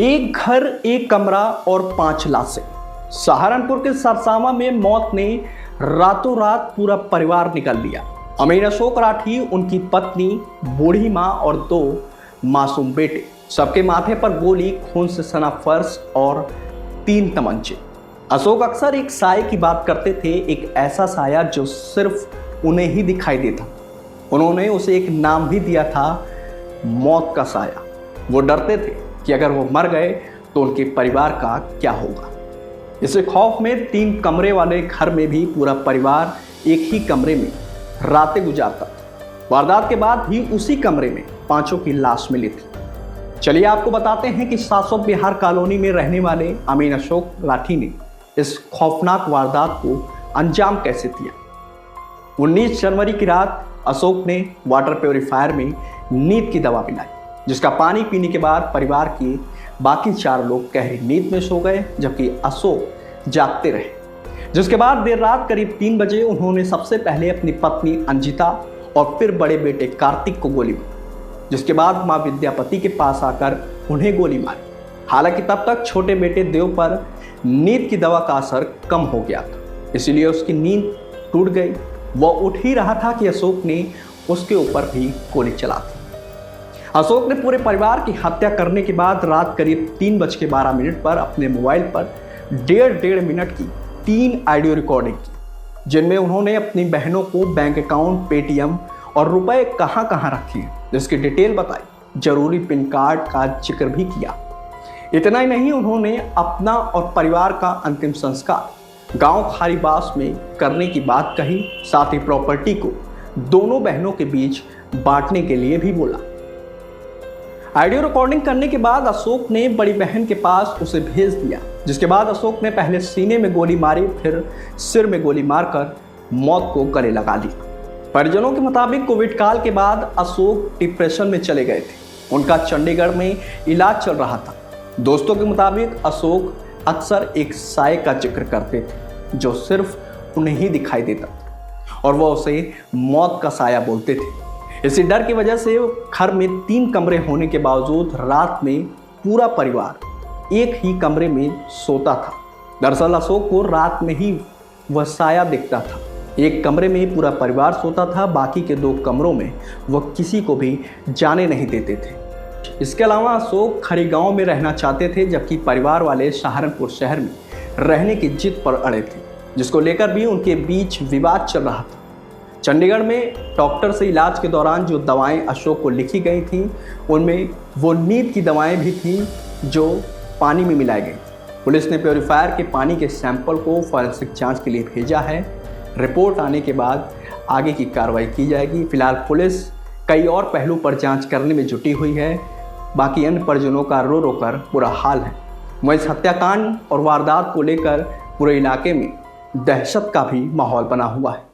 एक घर, एक कमरा और 5 लाशें। सहारनपुर के सरसावा में मौत ने रातों रात पूरा परिवार निकाल लिया। अमीर अशोक राठी, उनकी पत्नी, बूढ़ी माँ और 2 मासूम बेटे। सबके माथे पर गोली, खून से सना फर्श और 3 तमंचे। अशोक अक्सर एक साये की बात करते थे, एक ऐसा साया जो सिर्फ उन्हें ही दिखाई देता। उन्होंने उसे एक नाम भी दिया था, मौत का साया। वो डरते थे कि अगर वो मर गए तो उनके परिवार का क्या होगा। इसी खौफ में 3 कमरे वाले घर में भी पूरा परिवार एक ही कमरे में रातें गुजारता था। वारदात के बाद भी उसी कमरे में 5 की लाश मिली थी। चलिए आपको बताते हैं कि शासक बिहार कॉलोनी में रहने वाले अमीर अशोक राठी ने इस खौफनाक वारदात को अंजाम कैसे दिया। 19 जनवरी की रात अशोक ने वाटर प्योरीफायर में नींद की दवा पिलाई, जिसका पानी पीने के बाद परिवार के बाकी 4 लोग गहरी नींद में सो गए, जबकि अशोक जागते रहे। जिसके बाद देर रात करीब 3 बजे उन्होंने सबसे पहले अपनी पत्नी अंजिता और फिर बड़े बेटे कार्तिक को गोली मारी, जिसके बाद मां विद्यापति के पास आकर उन्हें गोली मारी। हालांकि तब तक छोटे बेटे देव पर नींद की दवा का असर कम हो गया था, इसलिए उसकी नींद टूट गई। वह उठ ही रहा था कि अशोक ने उसके ऊपर भी गोली चला दी। अशोक ने पूरे परिवार की हत्या करने के बाद रात करीब 3:12 पर अपने मोबाइल पर 1.5 मिनट की 3 ऑडियो रिकॉर्डिंग की, जिनमें उन्होंने अपनी बहनों को बैंक अकाउंट, पेटीएम और रुपए कहां कहां रखे हैं जिसकी डिटेल बताई। जरूरी पिन कार्ड का जिक्र भी किया। इतना ही नहीं, उन्होंने अपना और परिवार का अंतिम संस्कार गांव खारीबास में करने की बात कही। साथ ही प्रॉपर्टी को दोनों बहनों के बीच बांटने के लिए भी बोला। ऑडियो रिकॉर्डिंग करने के बाद अशोक ने बड़ी बहन के पास उसे भेज दिया, जिसके बाद अशोक ने पहले सीने में गोली मारी, फिर सिर में गोली मारकर मौत को गले लगा लिया। परिजनों के मुताबिक कोविड काल के बाद अशोक डिप्रेशन में चले गए थे। उनका चंडीगढ़ में इलाज चल रहा था। दोस्तों के मुताबिक अशोक अक्सर एक साये का जिक्र करते थे जो सिर्फ उन्हें ही दिखाई देता था, और वह उसे मौत का साया बोलते थे। इसी डर की वजह से घर में 3 कमरे होने के बावजूद रात में पूरा परिवार एक ही कमरे में सोता था। दरअसल अशोक को रात में ही वह साया दिखता था। एक कमरे में पूरा परिवार सोता था, बाकी के 2 कमरों में वह किसी को भी जाने नहीं देते थे। इसके अलावा अशोक खरी गांव में रहना चाहते थे, जबकि परिवार वाले सहारनपुर शहर में रहने की जिद पर अड़े थे, जिसको लेकर भी उनके बीच विवाद चल रहा था। चंडीगढ़ में डॉक्टर से इलाज के दौरान जो दवाएं अशोक को लिखी गई थीं, उनमें वो नींद की दवाएं भी थीं जो पानी में मिलाई गई। पुलिस ने प्योरीफायर के पानी के सैंपल को फॉरेंसिक जांच के लिए भेजा है। रिपोर्ट आने के बाद आगे की कार्रवाई की जाएगी। फिलहाल पुलिस कई और पहलू पर जांच करने में जुटी हुई है। बाकी अन्य परिजनों का रो रो कर बुरा हाल है। वहीं इस हत्याकांड और वारदात को लेकर पूरे इलाके में दहशत का भी माहौल बना हुआ है।